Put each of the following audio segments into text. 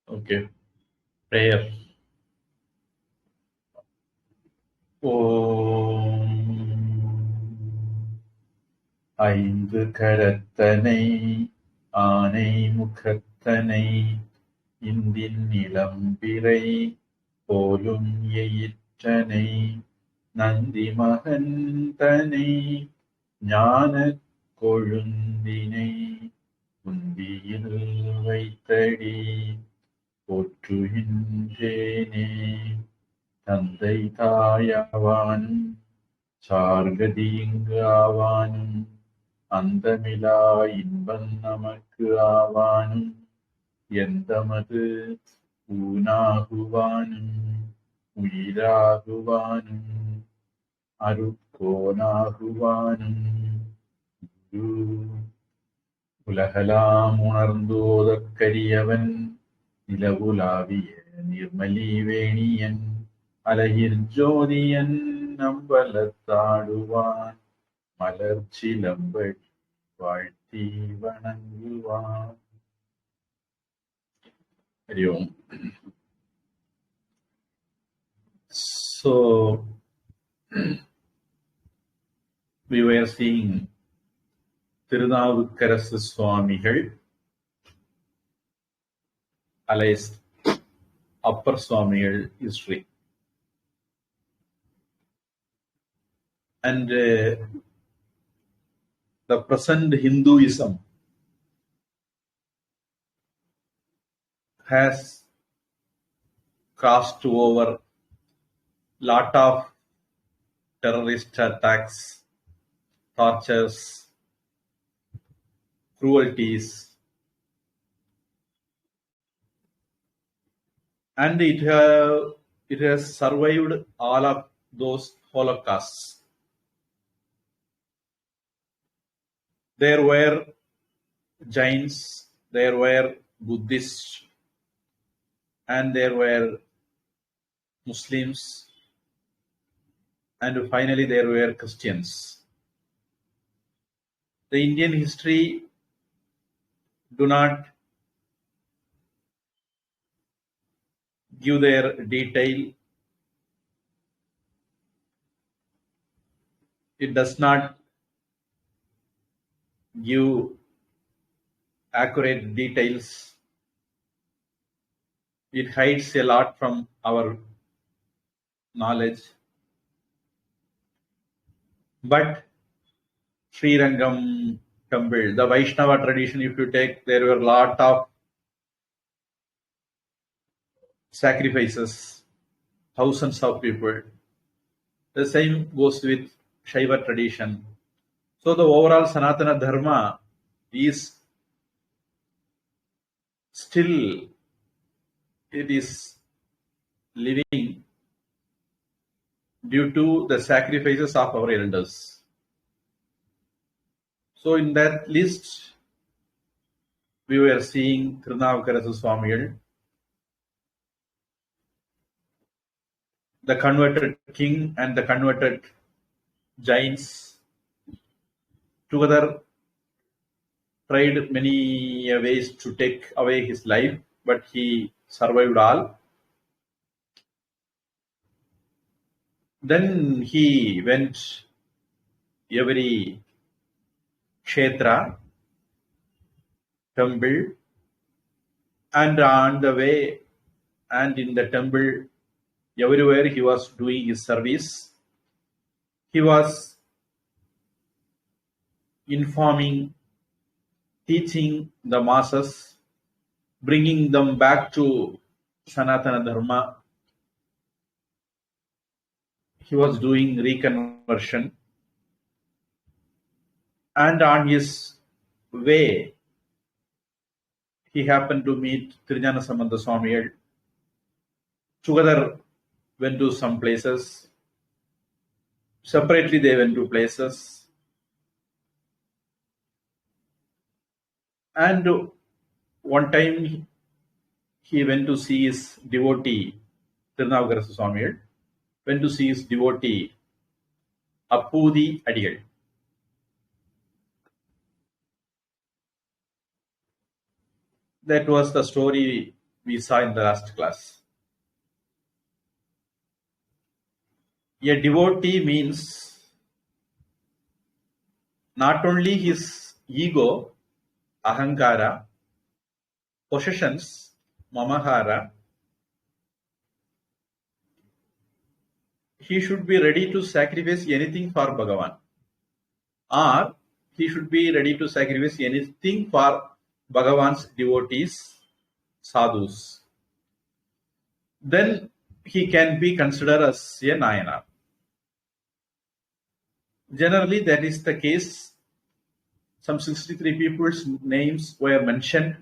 Okay. Prayer. ஐந்து கரத்தனை ஆனை முகத்தனை இந்தின் இளம்பிறை போலும் எயிற்றனை நந்தி மகந்தனை ஞானக் கொழுந்தினை உந்தியில் வைத்தடி போற்றுகின்றேனே. தந்தை தாயாவானும் சார்கதி இங்கு ஆவானும் அந்தமிலா இன்பம் நமக்கு ஆவானும் எந்தமது ஊனாகுவானும் உயிராகுவானும் அருட்கோனாகுவானும் குரு. உலகலாம் உணர்ந்தோதற்கரியவன் நிலவுலாவிய நிர்மலி வேணியன் அலகிர் ஜோதியன் நம்பலத்தாடுவான் மலர் சிலம்படி வாழ்த்தி வணங்குவான். ஹரி ஓம். So we were seeing Thirunavukkarasu சுவாமிகள் alias Upper Swamigal history. And the present Hinduism has crossed over lot of terrorist attacks, tortures, cruelties, and it has survived all of those holocausts. There were Jains, there were Buddhists, and there were Muslims, and finally there were Christians. The Indian history do not give their detail. It does not give accurate details. It hides a lot from our knowledge. But Srirangam temple, the Vaishnava tradition, if you take, there were a lot of sacrifices, thousands of people. The same goes with Shaiva tradition. So the overall Sanatana Dharma is still, it is living due to the sacrifices of our elders. So in that list, we were seeing Thirunavukkarasu Swamigal, the converted king and the converted Jains together tried many ways to take away his life, but he survived all. Then he went every kshetra, temple, and on the way and in the temple, everywhere he was doing his service. He was informing, teaching the masses, bringing them back to Sanatana Dharma. He was doing reconversion. And on his way, he happened to meet Tirujana Sambandha Swamigal. Together went to some places. Separately they went to places. And one time he went to see his devotee, Tirunavukarasu Swamigal, went to see his devotee, Appudi Adigal. That was the story we saw in the last class. A devotee means not only his ego, ahankara, possessions, mamahara, he should be ready to sacrifice anything for Bhagavan, or he should be ready to sacrifice anything for Bhagavan's devotees, sadhus. Then he can be considered as a Nayanar. Generally, that is the case. Some 63 people's names were mentioned.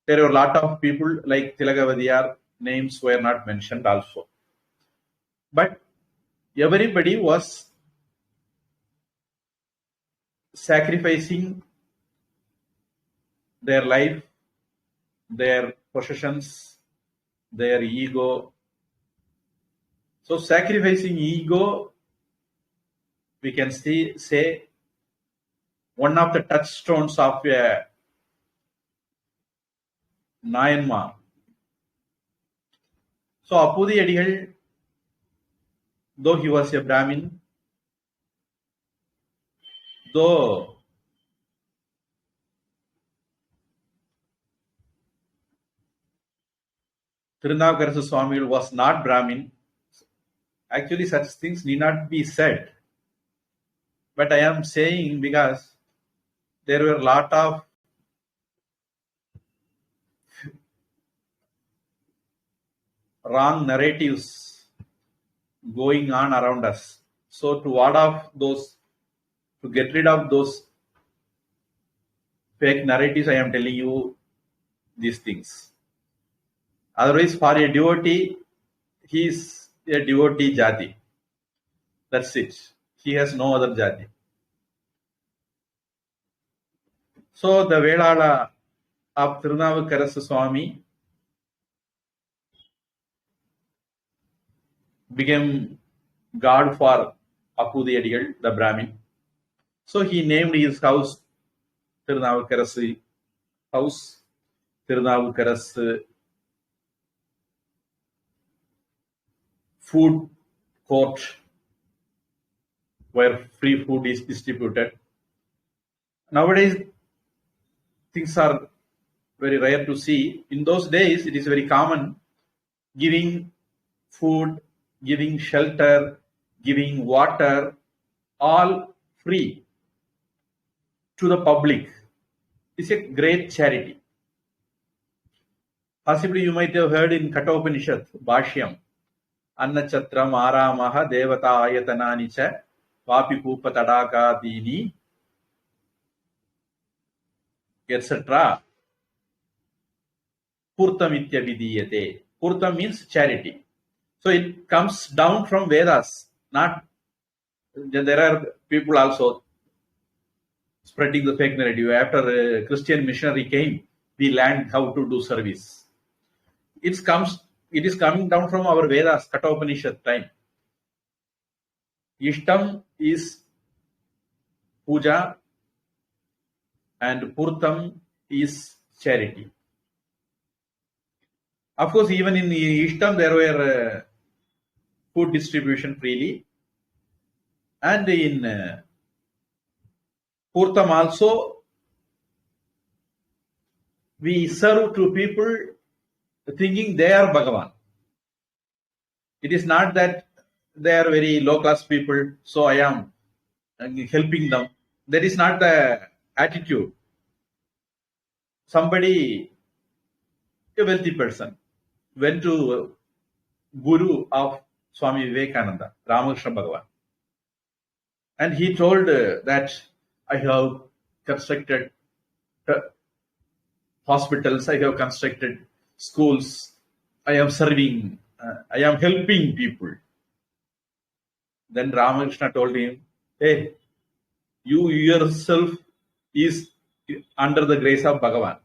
There were a lot of people like Tilagavadiyar, names were not mentioned also. But everybody was sacrificing their life, their possessions, their ego. So sacrificing ego, we can say one of the touchstones of a Nayanma. So Apudi Adigal, though he was a Brahmin, though Tirunavukara Swami was not Brahmin, actually such things need not be said. But I am saying because there were a lot of wrong narratives going on around us. So to ward off those, to get rid of those fake narratives, I am telling you these things. Otherwise, for a devotee, he is a devotee jati. That's it. He has no other jati. So the Vedala of Tirunavukara Swami became god for Apudi Adigal, the Brahmin. So he named his house Tirunavukara's house, Tirunavukara's food court, where free food is distributed. Nowadays, things are very rare to see. In those days, it is very common giving food, giving shelter, giving water, all free to the public. It's a great charity. Possibly you might have heard in Kathopanishad, Bhashyam, Annachhatram Aramaha Devata Ayatananicha Vapi Kupa Tadaka Dini, etc. Purtamitya Vidiyate. Purtam means charity. So it comes down from Vedas. Not there are people also spreading the fake narrative. After a Christian missionary came, we learned how to do service. It is coming down from our Vedas, Kathopanishad time. Ishtam is puja and Purtam is charity. Of course, even in Ishtam there were food distribution freely, and in Purtam also we serve to people thinking they are Bhagavan. It is not that they are very low class people, so I am helping them. That is not the attitude. Somebody, a wealthy person, went to Guru of Swami Vivekananda, Ramakrishna Bhagavan, and he told that I have constructed hospitals, I have constructed schools, I am serving, I am helping people. Then Ramakrishna told him, hey, you yourself is under the grace of Bhagavan.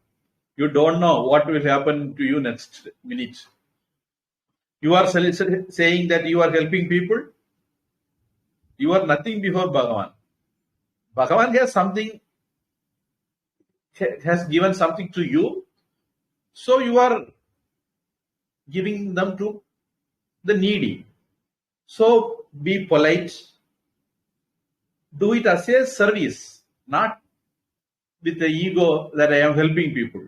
You don't know what will happen to you next minute. You are saying that you are helping people. You are nothing before Bhagavan. Bhagavan has given something to you. So you are giving them to the needy. So be polite. Do it as a service, not with the ego that I am helping people.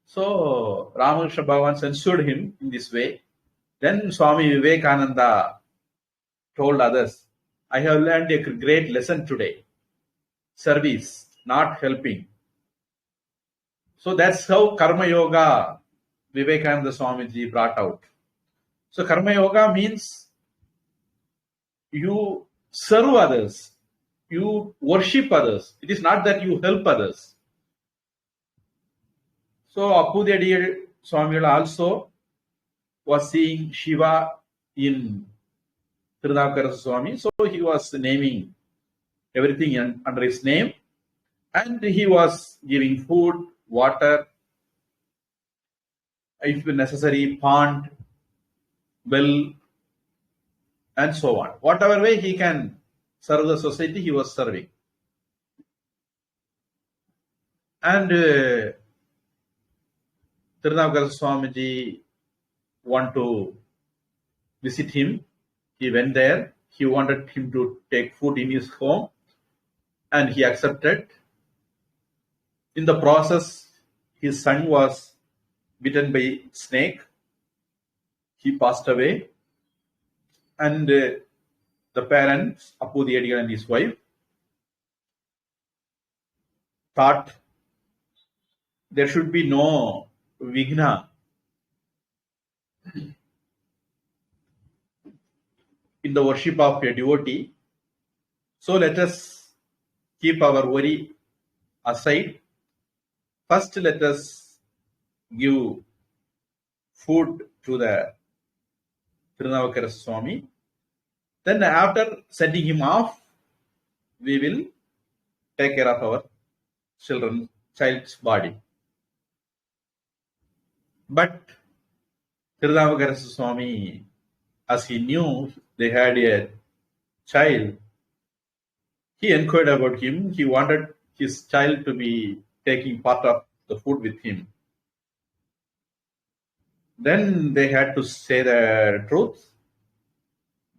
So Ramakrishna Bhagavan censured him in this way. Then Swami Vivekananda told others, I have learned a great lesson today. Service, not helping. So that's how Karma Yoga Vivekananda Swamiji brought out. So Karma Yoga means you serve others, you worship others. It is not that you help others. So Appudiyadiyal Swami also was seeing Shiva in Tirunavukara Swami. So he was naming everything under his name, and he was giving food, water, if necessary, pond, well, and so on. Whatever way he can serve the society, he was serving. And Tirunavukara Swamiji want to visit him. He went there. He wanted him to take food in his home, and he accepted. In the process, his son was bitten by snake. He passed away, and the parents, Appudiyadiyal and his wife, thought there should be no Vigna in the worship of a devotee. So let us keep our worry aside. First, let us give food to the Tirunavukara Swami. Then after sending him off, we will take care of our child's body. But Tirunavukara Swami, as he knew they had a child, he inquired about him. He wanted his child to be taking part of the food with him. Then they had to say the truth.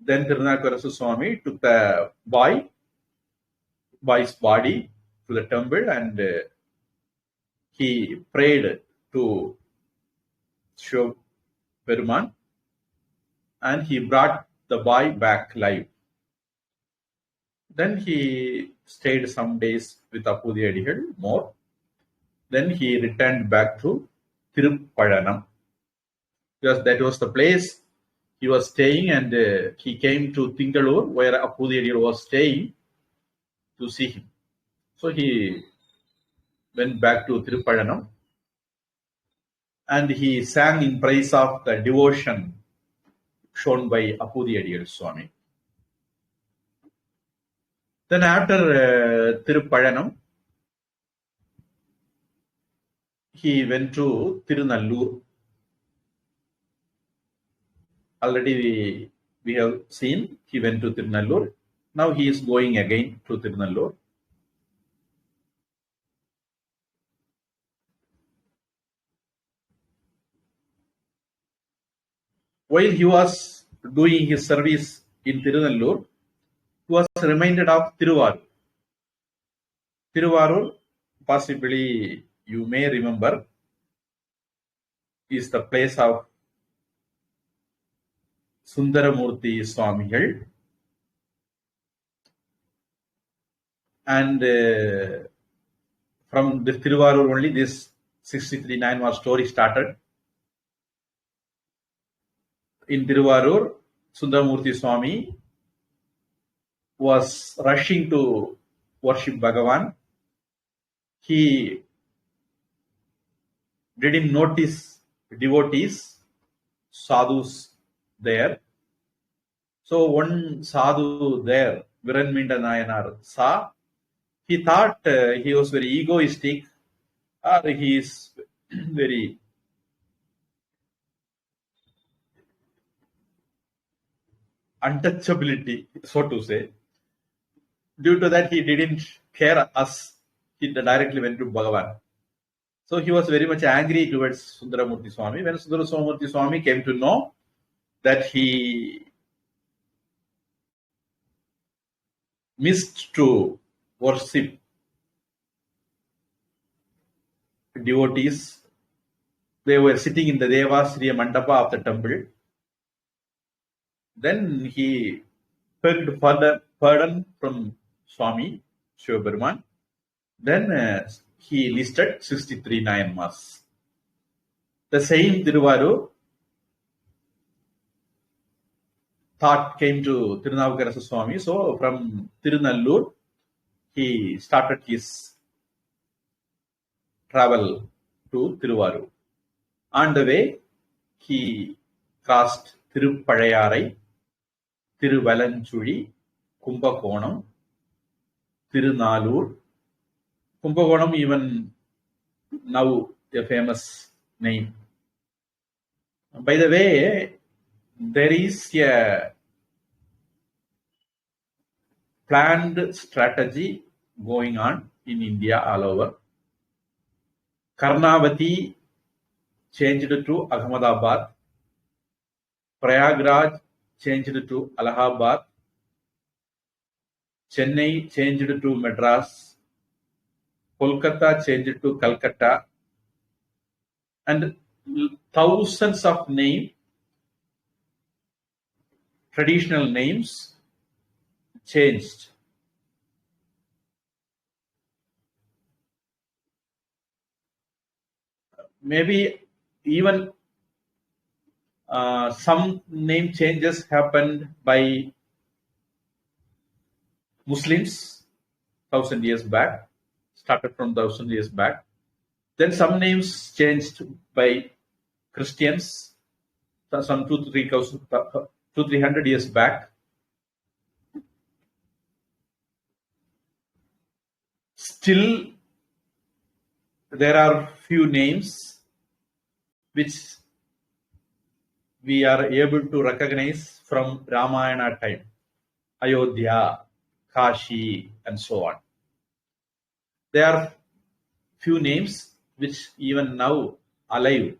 Then Tirunavukara Swami took the boy's body to the temple, and he prayed to Shiva Peruman, and he brought the boy back alive. Then he stayed some days with Appudiyadiyal more. Then he returned back to Pazhanam, because that was the place he was staying, and he came to Tingalur, where Appudiyadiyal was staying, to see him. So he went back to Pazhanam, and he sang in praise of the devotion shown by Appudiyadiyal Swami. Then after Pazhanam, he went to Tirunallur. Already we have seen he went to Tirunallur. Now he is going again to Tirunallur. While he was doing his service in Tirunallur, he was reminded of Tiruvarur. Tiruvarur, possibly you may remember, is the place of Sundaramurti Swamigal. And from the Tiruvarur only this 63 Nayanmar story started. In Tiruvarur, Sundaramurti Swami was rushing to worship Bhagavan. He didn't notice devotees, sadhus there. So one sadhu there, Viranminda Nayanar, saw. He thought he was very egoistic, or he is very untouchability, so to say. Due to that, he didn't care us. He directly went to Bhagavan. So he was very much angry towards Sundaramurti Swami. When Sundaramurti Swami came to know that he missed to worship devotees, they were sitting in the Devasriya Mandapa of the temple. Then he begged pardon from Swami Shivabarman. Then he listed 63 Nayanmars. The same Tiruvaru thought came to Tirunavukarasa Swami. So from Tirunallur, he started his travel to Tiruvaru. On the way, he crossed Tirupalayarai, Tiruvalanchuri, Kumbakonam, Tirunallur. Kumbakonam even now a famous name. By the way, there is a planned strategy going on in India all over. Karnavati changed to Ahmedabad. Prayagraj changed to Allahabad. Chennai changed to Madras. Kolkata changed to Calcutta. And thousands of traditional names changed. Maybe even some name changes happened by Muslims 1,000 years back, started from 1,000 years back. Then some names changed by Christians, some 200-300 years back. Still, there are few names which we are able to recognize from Ramayana time. Ayodhya, Kashi, and so on. There are few names which even now alive.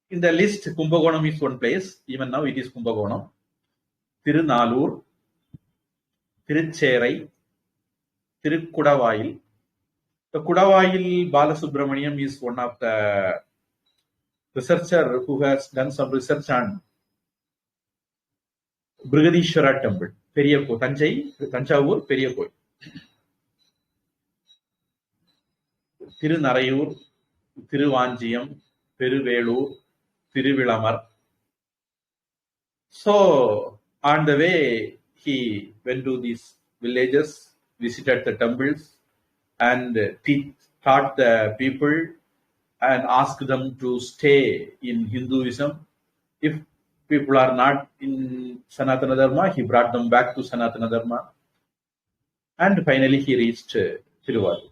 In the list, Kumbakonam is one place. Even now it is Kumbakonam. Tirunallur, Tirucherai, Tirukudavail. The Kudavail Balasubramaniam is one of the researcher who has done some research on Brigadishwara temple. Periyakko, Tanjavur, Periyakko. Tirunarayur, Tiruvanjiyam, Peruvelu, Tiruvilamar. So, on the way, he went to these villages, visited the temples, and taught the people and asked them to stay in Hinduism. If people are not in Sanatana Dharma, he brought them back to Sanatana Dharma. And finally, he reached Tiruvaru.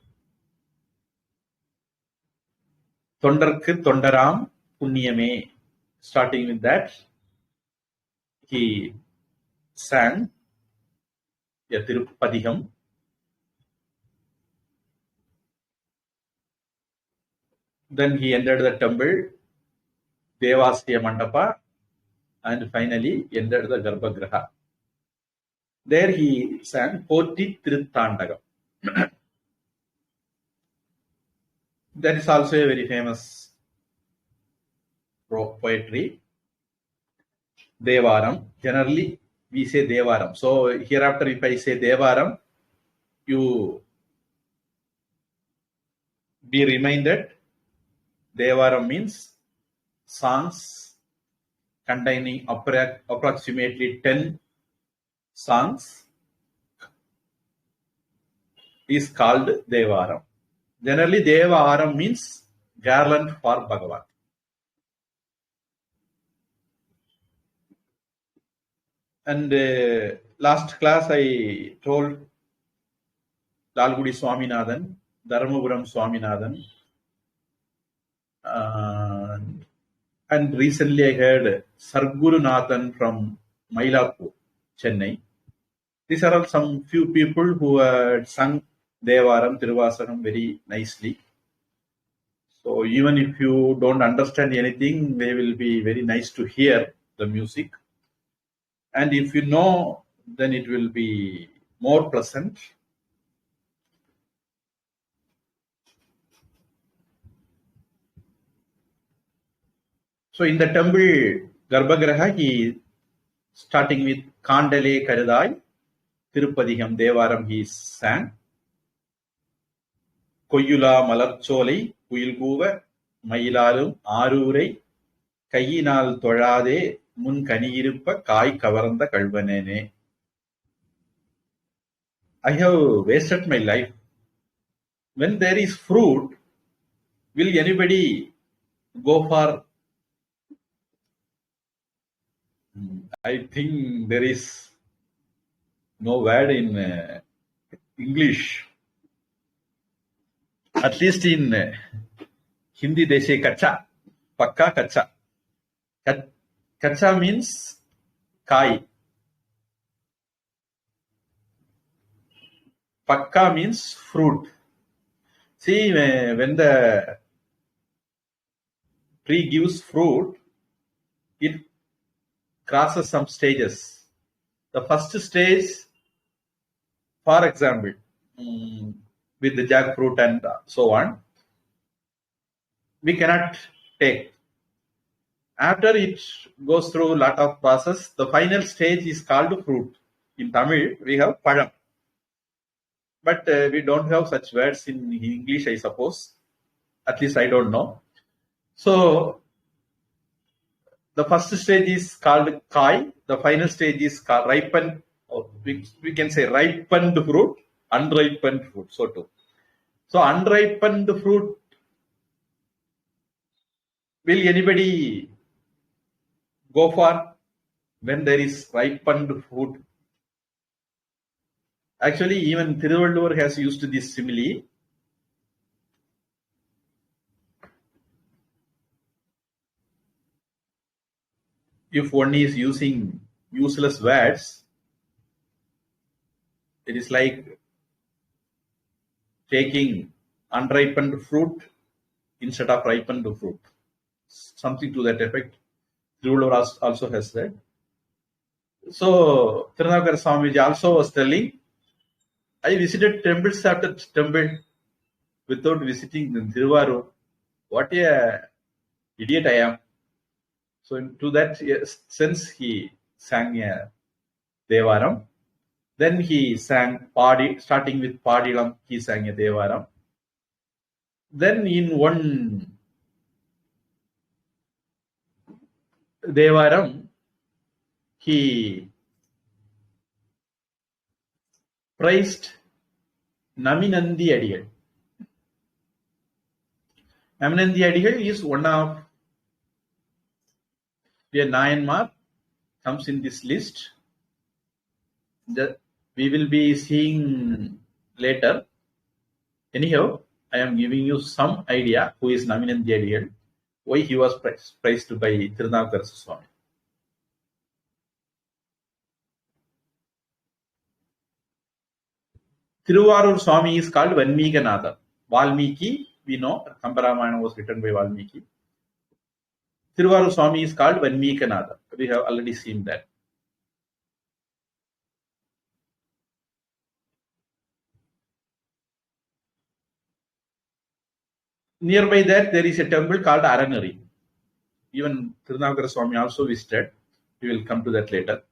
Tondarku Tondaram Punyame. Starting with that, he sang a Tirupadiham. Then he entered the temple, Devasriya Mandapa, and finally entered the Garbhagraha. There he sang Poti Tiruthandagam. That is also a very famous poetry. Devaram. Generally, we say Devaram. So hereafter, if I say Devaram, you be reminded. Devaram means songs containing approximately 10 songs is called Devaram. Generally, Devaram means garland for Bhagavan. And last class I told Lalgudi Swaminathan, Dharmapuram Swaminathan, and recently I heard Sarguru Nathan from Mailapur, Chennai. These are all some few people who sung Devaram, Tiruvasakam very nicely. So even if you don't understand anything, they will be very nice to hear the music. And if you know, then it will be more pleasant. So in the temple Garbhagriha, he starting with Kandale Karadai, Tirupadiham Devaram he sang. Koyula Malarcholai, Puyilguva, Mailalum, Arure, Kayinal Torade, Mun Kanirpa, Kai Kavaranda Kalvanene. I have wasted my life. When there is fruit, will anybody go for? I think there is no word in English. At least in Hindi they say kacha, pakka kacha. Kacha means kai. Pakka means fruit. See, when the tree gives fruit, it crosses some stages. The first stage, for example, with the jackfruit and so on, we cannot take. After it goes through a lot of process, the final stage is called fruit. In Tamil, we have palam. But we don't have such words in English, I suppose. At least I don't know. So, the first stage is called kai. The final stage is called ripened, or we can say ripened fruit, unripened fruit, so too. So, unripened fruit, will anybody go for when there is ripened fruit? Actually, even Thiruvalluvar has used this simile. If one is using useless words, it is like taking unripened fruit instead of ripened fruit. Something to that effect. Thiruvalluvar also has said. So, Tirunavakara Swamiji also was telling, I visited temples after temple without visiting Thiruvarur. What a idiot I am. So, to that sense, he sang a Devaram. Then he sang Padi, starting with Padilam, he sang a Devaram. Then in one Devaram, he praised Naminandi Adigal. Naminandi Adigal is one of the Nayanmar, comes in this list. We will be seeing later. Anyhow, I am giving you some idea who is Naminandi Adigal, why he was praised by Tirunavakara Swami. Thiruvarur Swami is called Vanmikanatha. Valmiki, we know, Kambarayana was written by Valmiki. Thiruvarur Swami is called Vanmikanatha. We have already seen that. Nearby that, there is a temple called Aranari. Even Tirunavakara Swami also visited. We will come to that later.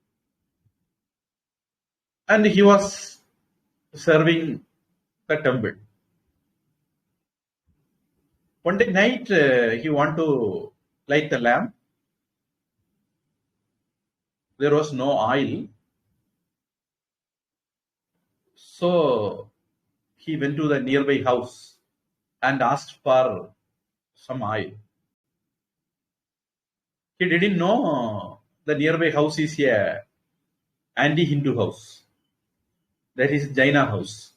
And he was serving the temple. One day night, he wanted to light the lamp. There was no oil. So, he went to the nearby house and asked for some oil. He didn't know the nearby house is a anti-Hindu house. That is Jaina house.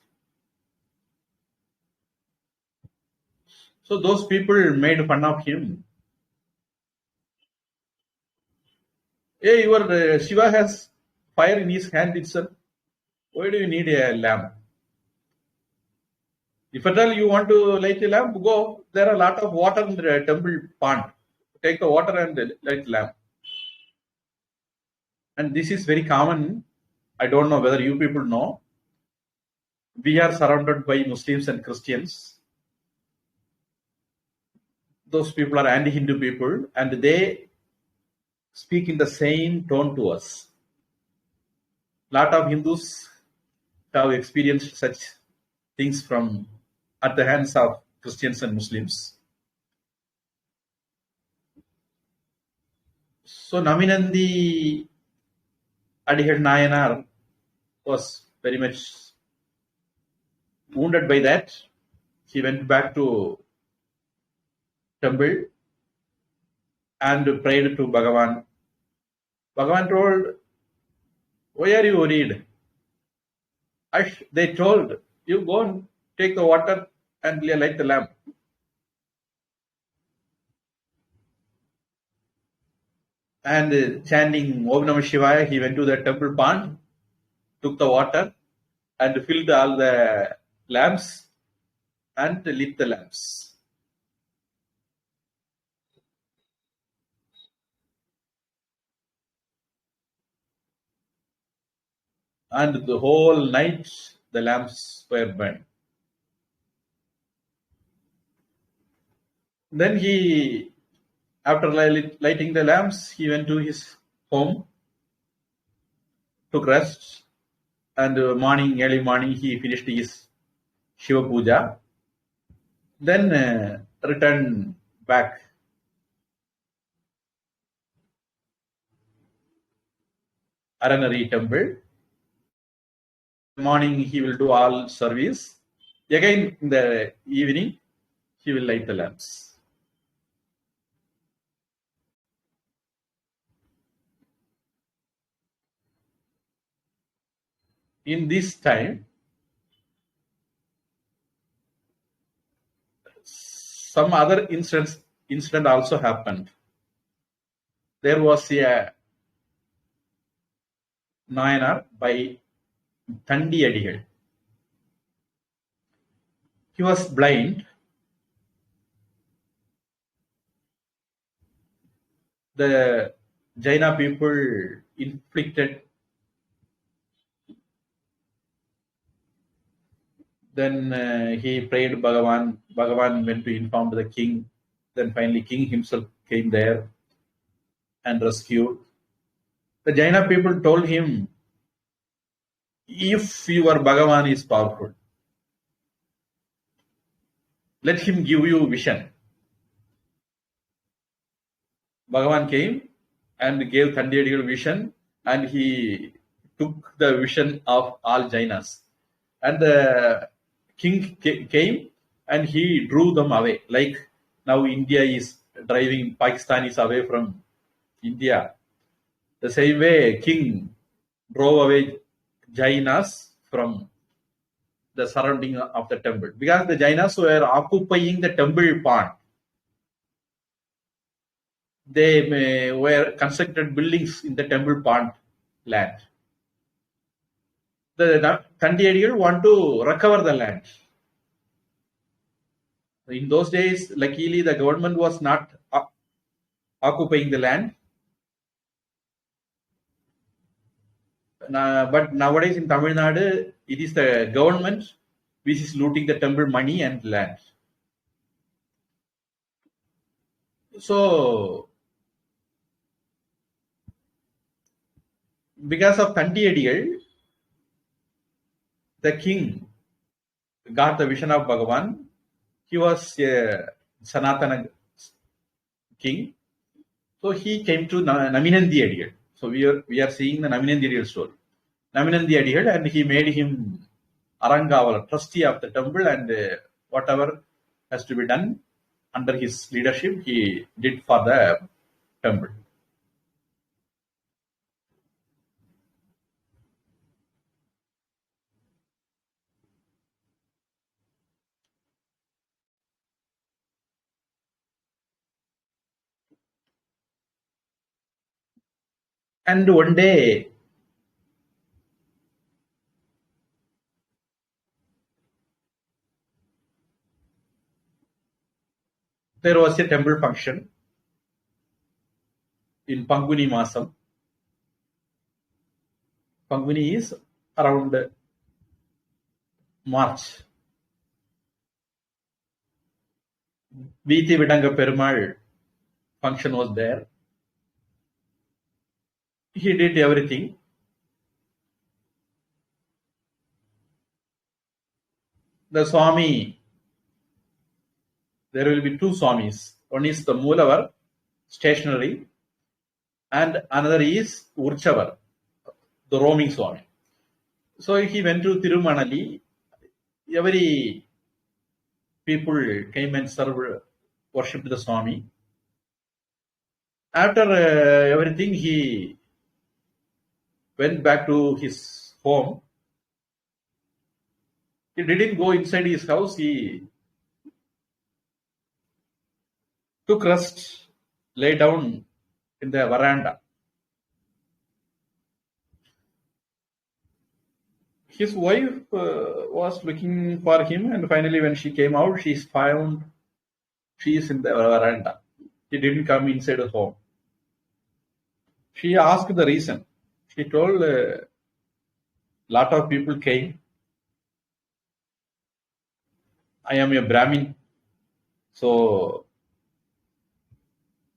So those people made fun of him. Hey, your Shiva has fire in his hand itself. Why do you need a lamp? If at all you want to light a lamp, go. there are a lot of water in the temple pond. Take the water and light lamp. And this is very common. I don't know whether you people know. We are surrounded by Muslims and Christians. Those people are anti-Hindu people, and they speak in the same tone to us. Lot of Hindus have experienced such things from at the hands of Christians and Muslims. So Naminandi Adigal Nayanar was very much wounded by that. He went back to temple and prayed to Bhagavan. Bhagavan told, why are you worried? They told, you go and take the water and light the lamp. And chanting Om Namah Shivaya, he went to the temple pond, took the water and filled all the lamps and lit the lamps. And the whole night the lamps were burned. Then he, after lighting the lamps, he went to his home, took rest, and early morning, he finished his Shiva Puja. Then returned back. Aranari temple. Morning he will do all service. Again in the evening he will light the lamps. In this time, some other incident also happened. There was a Nayanar by Thandi Adigal. He was blind. The Jaina people inflicted. Then he prayed Bhagavan. Bhagavan went to inform the king. Then finally king himself came there and rescued. The Jaina people told him, if your Bhagavan is powerful, let him give you vision. Bhagavan came and gave Thandi vision, and he took the vision of all Jainas. And the king came and he drew them away. Like now India is driving Pakistanis away from India. The same way king drove away Jainas from the surrounding of the temple. Because the Jainas were occupying the temple pond. They were constructed buildings in the temple pond land. The Thandi want to recover the land. In those days, luckily, the government was not occupying the land. But nowadays in Tamil Nadu, it is the government which is looting the temple money and land. So, because of Thandi the king got the vision of Bhagavan. He was a Sanatana king. So he came to Naminandi Adigal. So we are seeing the Naminandi Adigal story. Naminandi Adigal, and he made him Arangavala, trustee of the temple, and whatever has to be done under his leadership, he did for the temple. And one day, there was a temple function in Panguni Masam. Panguni is around March. Veethi Vidanga Perumal function was there. He did everything. The Swami, there will be two Swamis. One is the Moolavar, stationary, and another is Urchavar, the roaming Swami. So he went to Tirumanali. Every people came and served, worshipped the Swami. After everything, he went back to his home. He didn't go inside his house. He took rest, lay down in the veranda. His wife was looking for him, and finally when she came out, she found she is in the veranda. He didn't come inside the home. She asked the reason. She told lot of people came. I am a Brahmin, so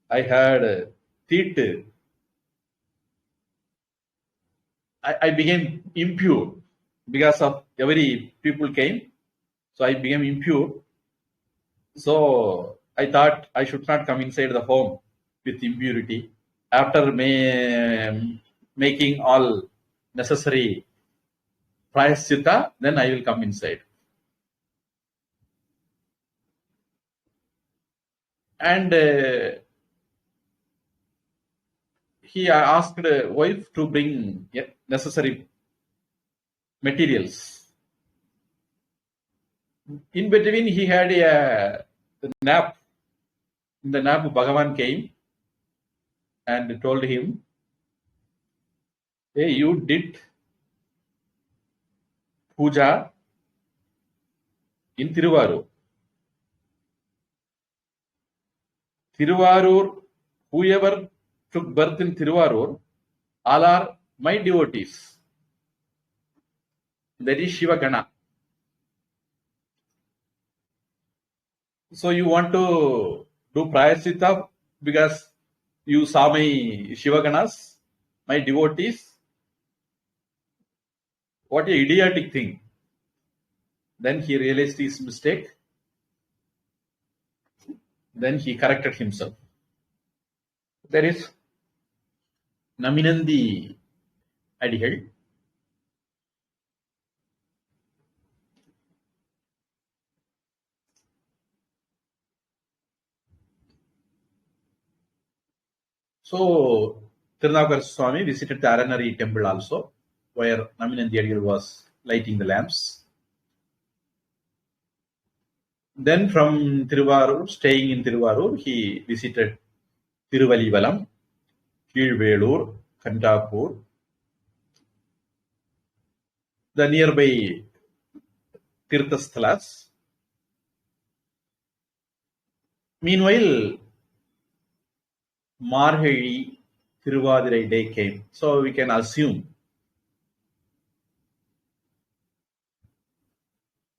I had teeth. I became impure because of every people came, so I became impure. So I thought I should not come inside the home with impurity. After making all necessary prayaschitta, then I will come inside. And he asked the wife to bring necessary materials. In between, he had a nap. In the nap, Bhagavan came and told him, hey, you did puja in Tiruvarur. Tiruvarur, whoever took birth in Tiruvarur, all are my devotees. That is Shiva Gana. So you want to do prayaschitta because you saw my Shiva Ganas, my devotees? What a idiotic thing. Then he realized his mistake. Then he corrected himself. There is Naminandi Adigal. So Tirunavakarasa Swami visited the Aranari temple also, where Naminandi Adigal was lighting the lamps. Then from Tiruvarur, staying in Tiruvarur, he visited Tiruvalivalam, Kilvelur, Kantapur, the nearby Tirthasthalas. Meanwhile, Marhali Tiruvadirai day came. So we can assume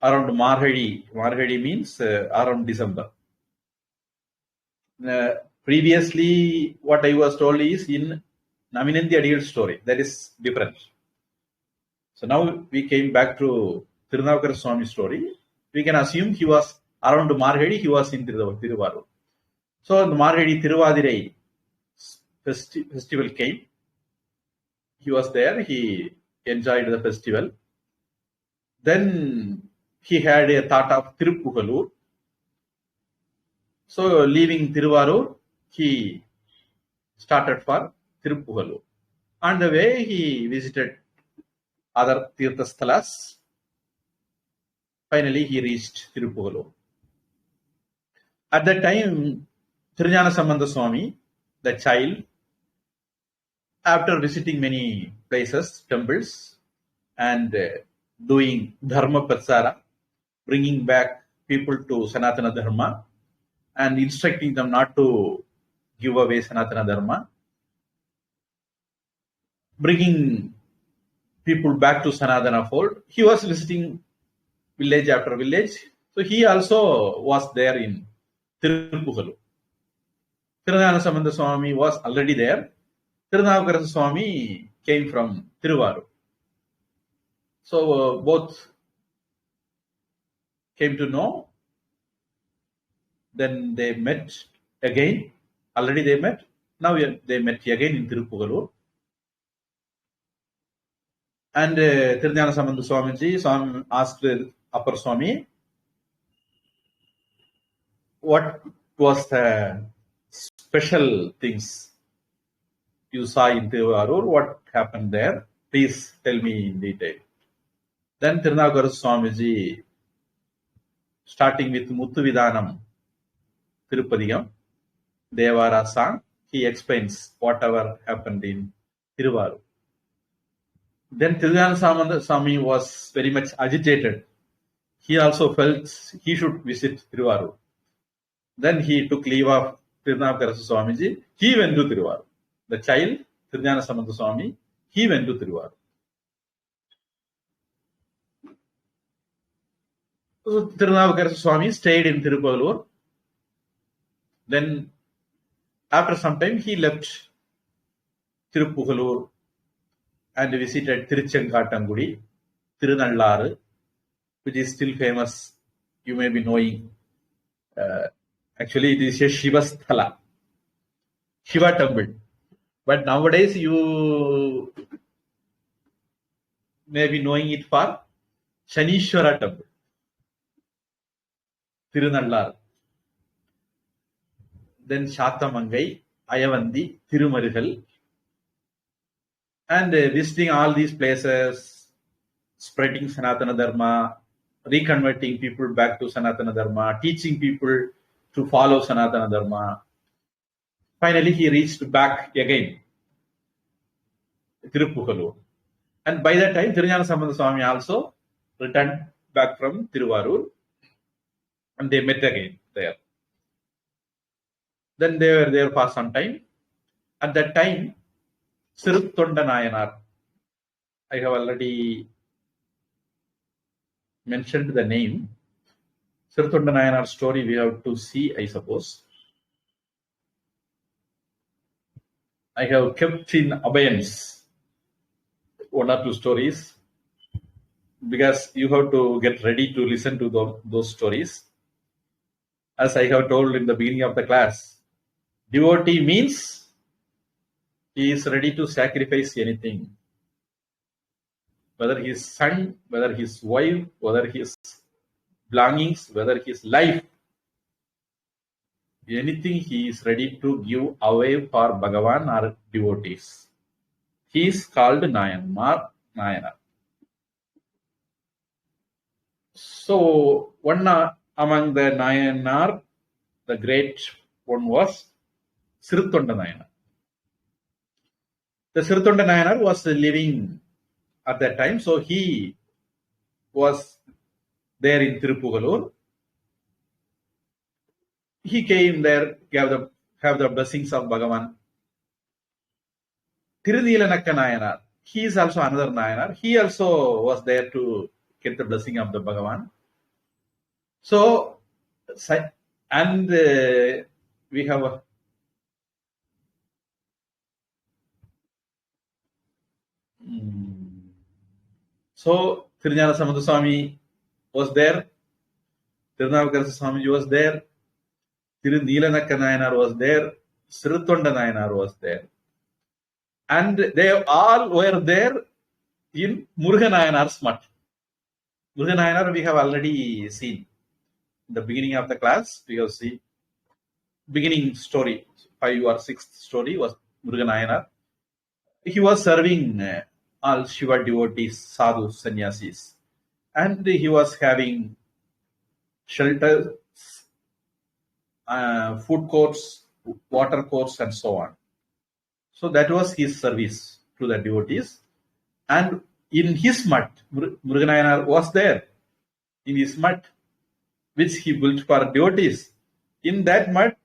around Marhali means around December. Previously, what I was told is in Naminandi Adigal story. That is different. So now we came back to Tirunavakarasa Swami story. We can assume he was around Marhali, he was in Tiruvarur. So the Marhali Tiruvadirai festival came. He was there. He enjoyed the festival. Then he had a thought of Tirupugalur. So leaving Tiruvarur, he started for Tirupugalur. On the way, he visited other Tirthasthalas. Finally, he reached Tirupugalur. At that time, Tirunjana Sambandha Swami, the child, after visiting many places, temples, and doing Dharma Prachara, bringing back people to Sanatana Dharma, and instructing them not to give away Sanatana Dharma, bringing people back to Sanatana fold. He was visiting village after village. So he also was there in Tirupughalu. Tirunala Sambandha Swami was already there. Tirunavukarasa Swami came from Tiruvaru. So both came to know. Then they met again. Already they met. Now they met again in Tirupughalu. And Tirunala Sambandha Swamiji asked Upper Swami, what was the special things you saw in Tiruvarur? What happened there? Please tell me in detail. Then Tirunavukarasa Swamiji, starting with Muthuvidanam Tirupadigam, Devara song, he explains whatever happened in Tiruvarur. Then Tirunala Sambandha Swami was very much agitated. He also felt he should visit Tiruvarur. Then he took leave of Tirunavukarasa Swamiji. He went to Tiruvarur. The child, Tirunala Sambandha Swami, he went to Tiruvarur. So Tirunavukarasa Swami stayed in Tirupaghalur. Then, after some time, he left Tirupaghalur and visited Tiruchenkattangudi, Tirunallaru, which is still famous. You may be knowing. Actually, it is a Shiva Sthala, Shiva temple. But nowadays, you may be knowing it for Shanishwara temple, Tirunallaru. Then Shatamangai, Ayavandi, Tirumarigal, and visiting all these places, spreading Sanatana Dharma, reconverting people back to Sanatana Dharma, teaching people to follow Sanatana Dharma. Finally, he reached back again, Tirupughalur. And by that time, Tirunala Sambandha Swami also returned back from Tiruvarur, and they met again there. Then they were there for some time. At that time, Siruttonda Nayanar, I have already mentioned the name. Siruttonda Nayanar story we have to see, I suppose. I have kept in abeyance one or two stories because you have to get ready to listen to those stories. As I have told in the beginning of the class, devotee means he is ready to sacrifice anything. Whether his son, whether his wife, whether his belongings, whether his life, anything he is ready to give away for Bhagavan or devotees. He is called Nayanar. So, one among the Nayanar, the great one was Siruttonda Nayanar. The Siruttonda Nayanar was living at that time, so he was there in Tirupughalur. He came there, have the blessings of Bhagavan. Tiruneelanakka Nayanar, he is also another Nayanar. He also was there to get the blessing of the Bhagavan. So, and we have so Tirunala Sambandha Swami was there, Tirunavukarasa Swamiji was there, Tiruneelanakka Nayanar was there, Siruttonda Nayanar was there. And they all were there in Muruga Nayanar's mutt. Muruga Nayanar we have already seen. In the beginning of the class, we have seen beginning story, 5 or 6th story was Muruga Nayanar. He was serving all Shiva devotees, sadhus, sannyasis. And he was having shelters, food courts, water courts, and so on. So that was his service to the devotees. And in his mutt, Muruga Nayanar was there. In his mutt, which he built for devotees, In that mud,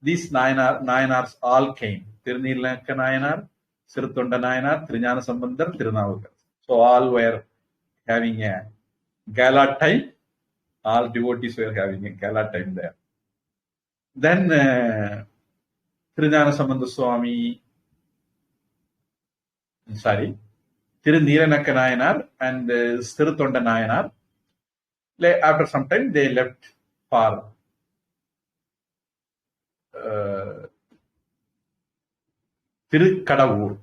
these Nayanars all came. Tirunilakka Nayanar, Siruttonda Nayanar, Trijnana Sambandar, Tirunavukar. So all were having a gala time. All devotees were having a gala time there. Then Trijnana Sambandha Swami, Tirunilakka Nayanar and Siruttonda Nayanar, after some time they left for Tirukadavur.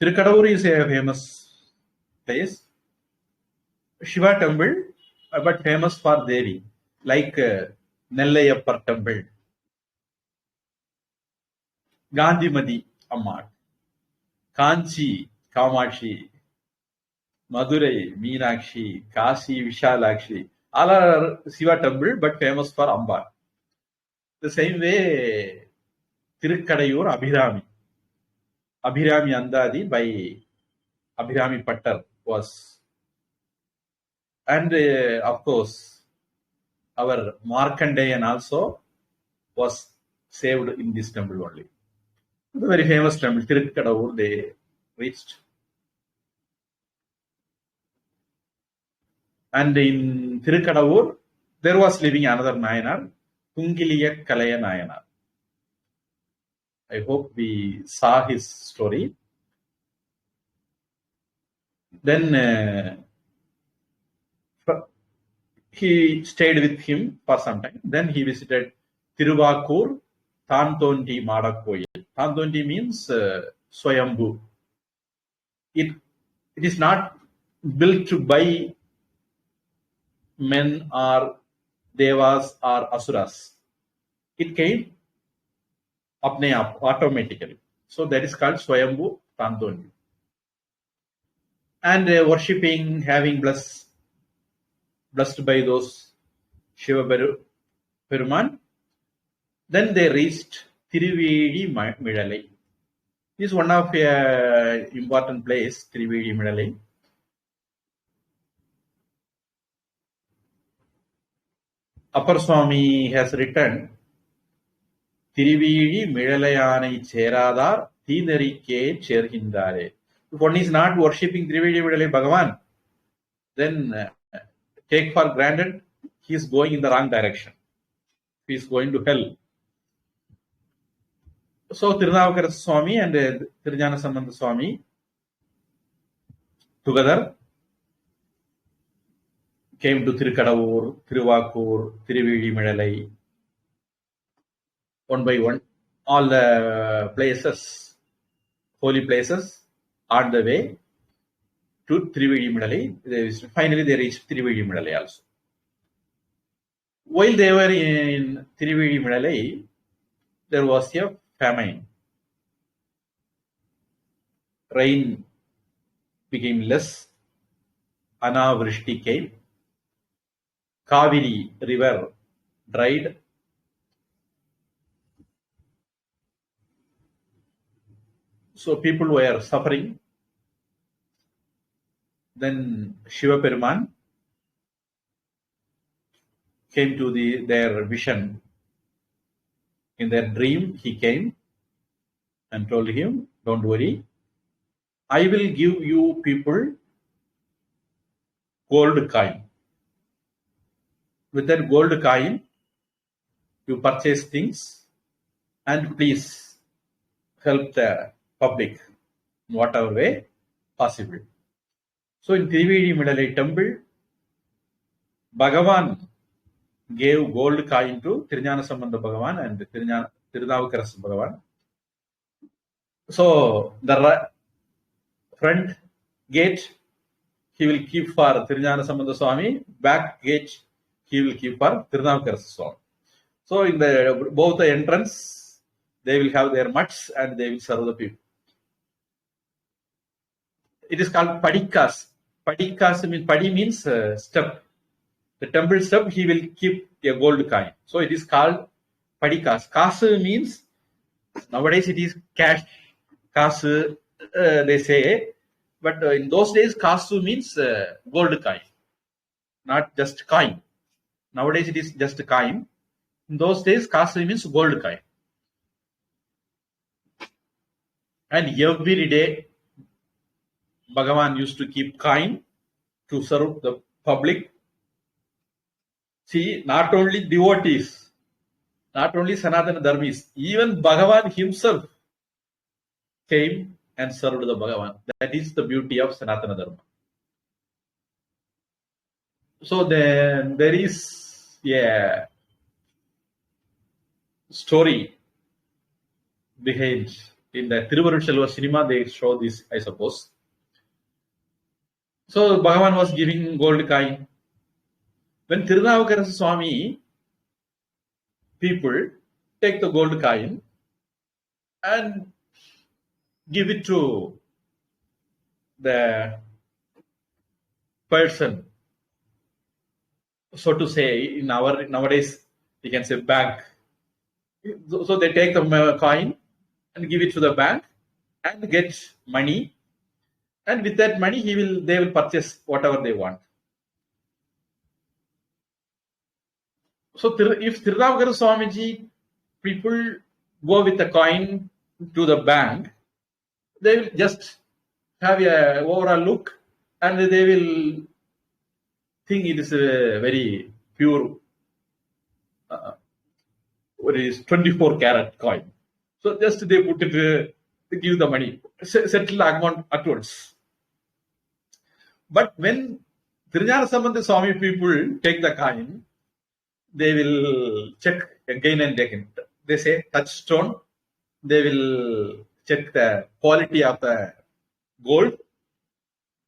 Tirukadavur is a famous place. Shiva temple, but famous for Devi, like Nellayappar temple. Gandhimadi Ammat, Kanchi, Kamachi, Madurai, Meenakshi, Kasi, Vishalakshi. All are Shiva temple, but famous for Ambar. The same way, Tirukadayur, Abhirami. Abhirami Andadi by Abhirami Pattar was. And of course, our Markandeyan also was saved in this temple only. The very famous temple, Tirukadavur, they reached. And in Tirukadavur, there was living another Nayanar, Tungiliya Kalaya Nayanar. I hope we saw his story. Then he stayed with him for some time. Then he visited Tiruvakur, Tanthonti Madakoyil. Tanthonti means Swayambhu. It is not built by men or devas or asuras. It came apne aap, automatically. So that is called Swayambhu Tanthonti. And worshipping, having blessed by those Shiva Peruman. Then they reached Tiruvedi Midalai. This is one of important place, Tiruvedi Midalai. Upper Swami has written, Tiruvedi Midalayanai Cheradar Thinarike Cherhindare. If one is not worshipping Tiruvedi Midalai Bhagavan, then take for granted he is going in the wrong direction. He is going to hell. So Tirunavukara Swami and Trijnana Sambandha Swami together came to Tirukadavur, Tiruvakur, Tiruvedi Midalai, one by one. All the places, holy places, on the way to Tiruvedi Midalai. Finally, they reached Tiruvedi Midalai also. While they were in Tiruvedi Midalai, there was a famine. Rain became less. Anavrishti came. Kaveri river dried. So people were suffering. Then Shiva Peruman came to their vision. In their dream, he came and told him, don't worry, I will give you people gold coin. With that gold coin, you purchase things and please help the public in whatever way possible. So in Tiruvedi Midalai temple, Bhagavan gave gold coin to Trijnana Sambandha Bhagavan and Tirunavukara Bhagavan. So the front gate he will keep for Trijnana Sambandha Swami, back gate he will keep for Tirunavukara Swami. So in both the entrance, they will have their mutts and they will serve the people. It is called Padikas. Padikas means, Padi means step. The temple step, he will keep a gold coin. So it is called Padikas. Kasu means Nowadays it is cash, kasu, they say. But in those days, kasu means gold coin, not just coin. Nowadays it is just coin. In those days, kasu means gold coin. And every day, Bhagavan used to keep coin to serve the public. See, not only devotees, not only Sanatana Dharmis, even Bhagavan himself came and served the Bhagavan. That is the beauty of Sanatana Dharma. So then there is a story behind. In the Thiruvarutselvar cinema, they show this, I suppose. So Bhagavan was giving gold coin. When Tirunavukarasa Swami people take the gold coin and give it to the person, so to say, in our nowadays we can say bank. So they take the coin and give it to the bank and get money, and with that money they will purchase whatever they want. So if Tirunavukarasa Swamiji people go with the coin to the bank, they will just have a overall look and they will think it is a very pure, what is 24 karat coin. So just they put it, they give the money, settle the amount at once. But when Tiruñāna Swami people take the coin, they will check again and again. They say touchstone. They will check the quality of the gold.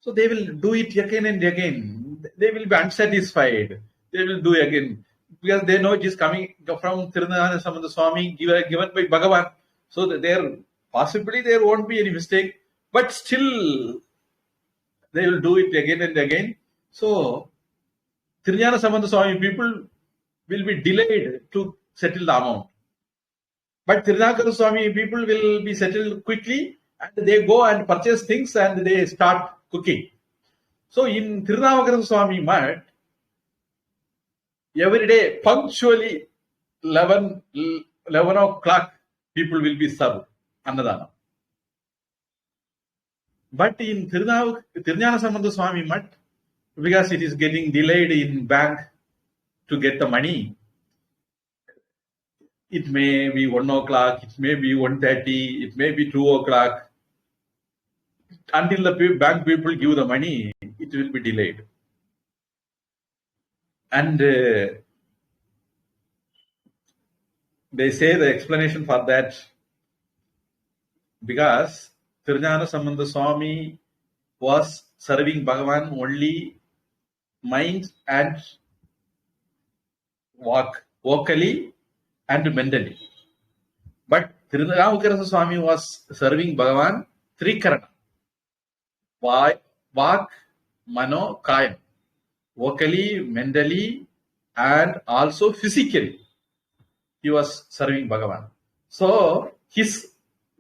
So they will do it again and again. They will be unsatisfied. They will do again because they know it is coming from Tiruñāna Swami given by Bhagavan. So there possibly there won't be any mistake, but still they will do it again and again. So Tiruñāna Swami people will be delayed to settle the amount. But Tirunavukarasa Swami people will be settled quickly and they go and purchase things and they start cooking. So in Tirunavukarasa Swami Mat, every day punctually 11 o'clock people will be served Annadana. But in Tiruñāna Swami Mat, because it is getting delayed in bank to get the money, it may be 1 o'clock, it may be 1:30, it may be 2 o'clock. Until the bank people give the money, it will be delayed. And they say the explanation for that, because Tiruñāna Swami was serving Bhagavan only mind and vocally and mentally. But Tirunavukarasa Swami was serving Bhagavan Trikarana. Vak, Mano, Kayam. Vocally, mentally, and also physically. He was serving Bhagavan. So his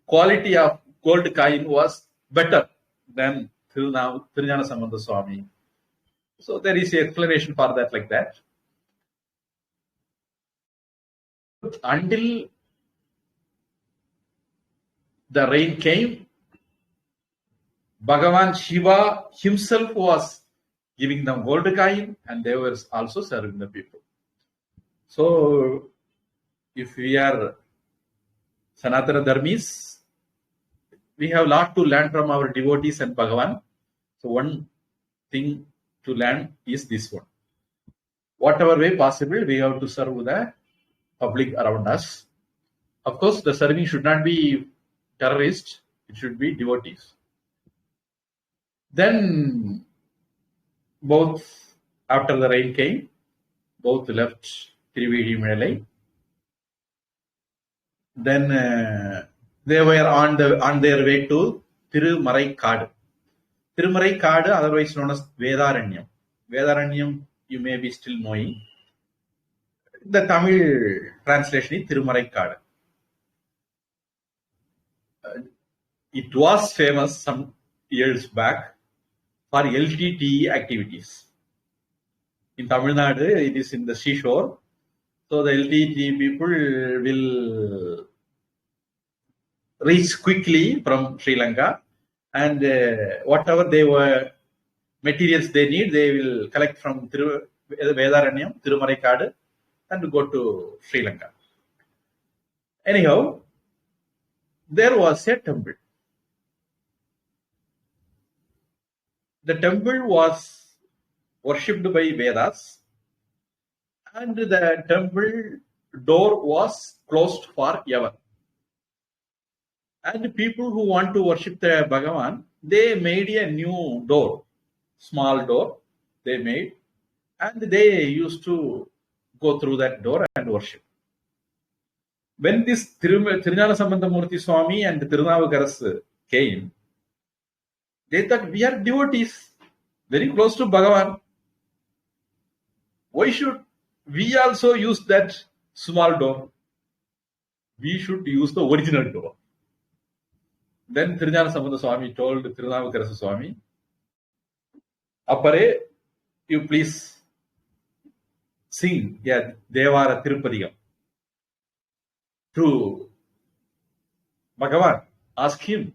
quality of gold coin was better than Tiruñāna Swami. So there is an explanation for that like that. Until the rain came, Bhagavan Shiva himself was giving them gold coin and they were also serving the people. So if we are Sanatana Dharmis, we have a lot to learn from our devotees and Bhagavan. So one thing to learn is this one. Whatever way possible, we have to serve the public around us. Of course, the serving should not be terrorists, it should be devotees. Then both, after the rain came, both left Trivedi Melai. Then they were on their way to Tirumarai Kadu. Tirumarai Kadu, otherwise known as Vedaranyam. Vedaranyam, you may be still knowing. The Tamil translation is Tirumarai Kadu. it was famous some years back for LTTE activities. In Tamil Nadu, it is in the seashore. So the LTTE people will reach quickly from Sri Lanka, and whatever materials they need, they will collect from Vedaranyam, Tirumaraikadu, and go to Sri Lanka. Anyhow, there was a temple. The temple was worshipped by Vedas, and the temple door was closed forever. And people who want to worship the Bhagavan, they made a new door, small door they made, and they used to go through that door and worship. When this Tirunala Sambandamurti Swami and Tirunavagaras came, they thought, we are devotees, very close to Bhagavan. Why should we also use that small door? We should use the original door. Then Tirunala Sambandamurti Swami told Tirunavagaras Swami, Appare, you please sing Devara Tirupadiyam to Bhagavan. Ask him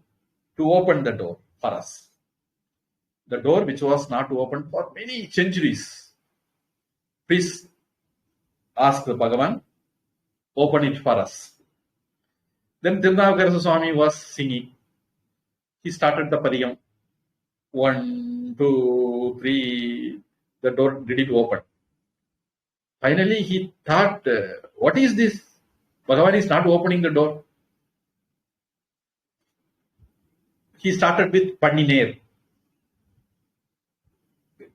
to open the door for us. The door which was not opened for many centuries. Please ask the Bhagavan, open it for us. Then Tirunavagaras Swami was singing. He started the Padiyam. 1, 2, 3. The door didn't open. Finally, he thought, what is this? Bhagavan is not opening the door. He started with Panniner.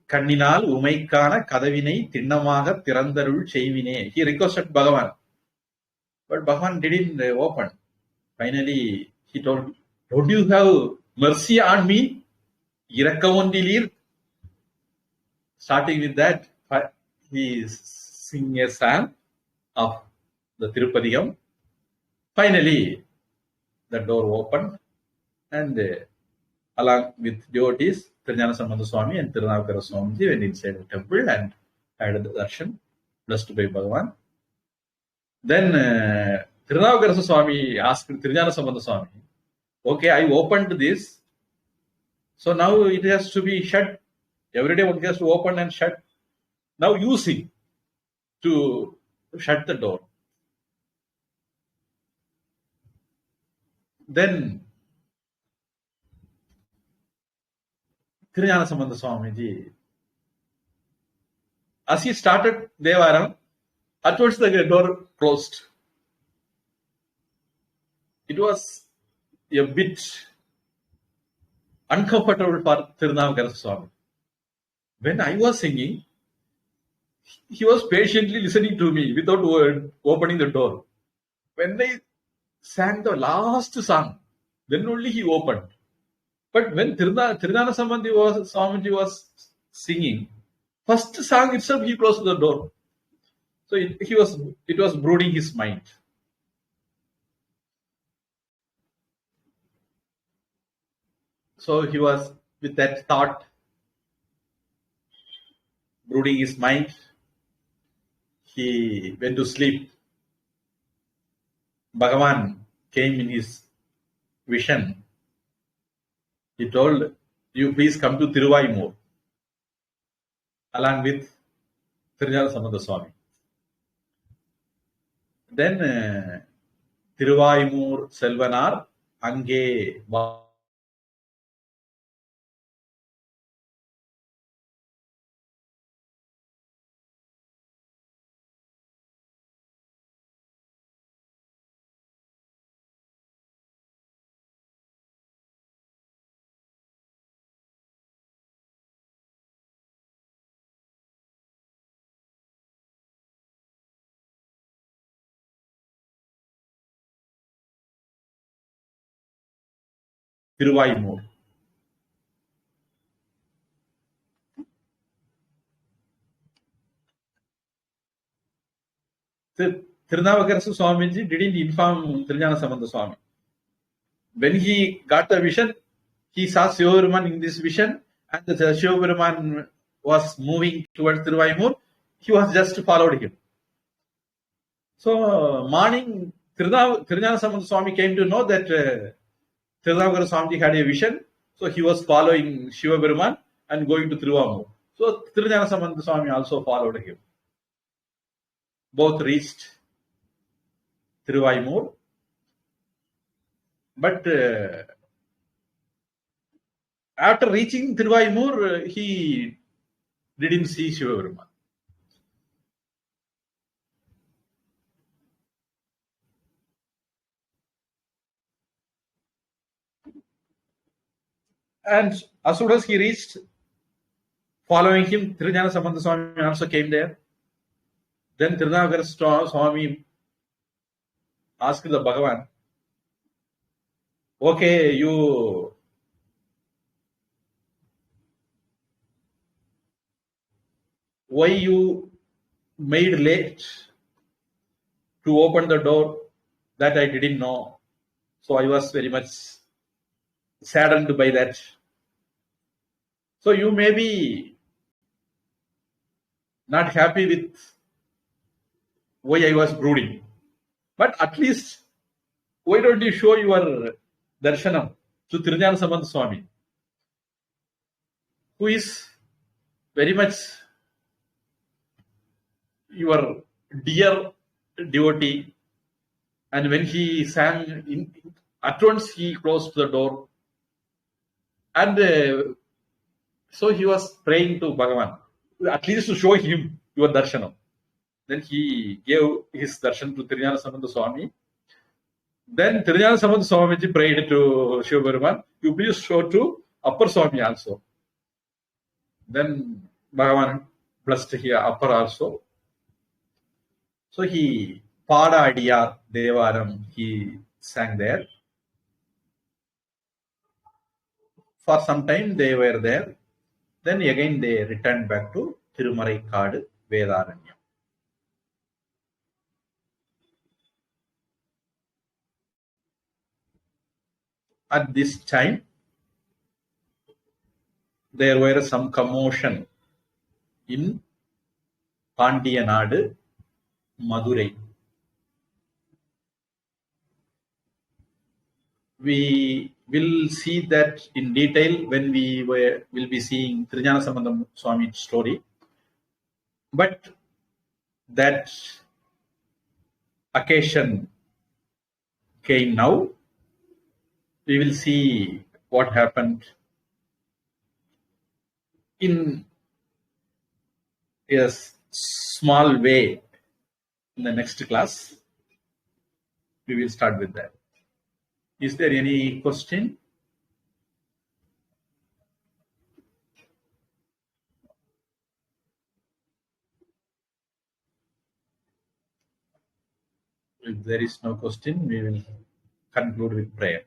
Kanninal umaikana kadavinai tinnamaga tirandarul cheivine. He requested Bhagavan. But Bhagavan didn't open. Finally, he told, don't you have mercy on me? Irakkavandilir. Starting with that, he sing a psalm of the Tirupadiyam. Finally, the door opened, and along with devotees, Tirunala Sambandamurti Swami and Tirunavagaras Swami went inside the temple and had the darshan, blessed by Bhagavan. Then Tirunavagaras Swami asked Tirunala Sambandamurti Swami, okay, I opened this, so now it has to be shut. Every day one has to open and shut. Now you sing to shut the door. Then Tirunala Sambandamurti Swamiji, as he started Devaram, at once the door closed. It was a bit uncomfortable for Tirunavagaras Swami. When I was singing, he was patiently listening to me without opening the door. When I sang the last song, then only he opened. But when Tirunala Swamiji was singing, first song itself he closed the door. So it was brooding his mind. So he was with that thought, brooding his mind. He went to sleep. Bhagavan came in his vision. He told, you please come to Tiruvaimur along with Tirunala Sambandamurti Swami. Then Tiruvaimur Selvanar Ange Tiruvaimur. Tirunavagaras Swamiji didn't inform Tirunala Sambandamurti Swami. when he got the vision, he saw Sivaperuman in this vision, and the Sivaperuman was moving towards Thiruvaimur. He was just followed him. So morning, Tirunjana Sambandha Swami came to know that Tirunavagara Swamiji had a vision. So he was following Sivaperuman and going to Thiruvaimur. So Tirunjana Sambandha Swami also followed him. Both reached Thiruvaimur. But after reaching Thiruvaimur, he didn't see Sivaperuman. And as soon as he reached, following him, Tirunjana Sambandha Swami also came there. Then Tirunavagara Swami asked the Bhagavan, okay, why you made late to open the door? That I didn't know. So I was very much saddened by that. So you may be not happy with why I was brooding. But at least, why don't you show your darshanam to Tirunjana Sambandha Swami, who is very much your dear devotee? And when he sang, at once he closed the door. And so he was praying to Bhagavan, at least to show him your darshanam. Then he gave his darshan to Tirunjana Sambandha Swami. Then Tirunjana Sambandha Swamiji prayed to Sivaperuman, you please show to Upper Swami also. Then Bhagavan blessed here Upper also. So he Pada Adiyar Devaram, he sang there. For some time they were there. Then again they returned back to Thirumarai Kadu Vedaranyam. At this time, there were some commotion in Pandiyanadu, Madurai. We will see that in detail when we will be seeing Tirunjana Sambandha Swami story. But that occasion came now. We will see what happened in a small way in the next class. We will start with that. Is there any question? If there is no question, we will conclude with prayer.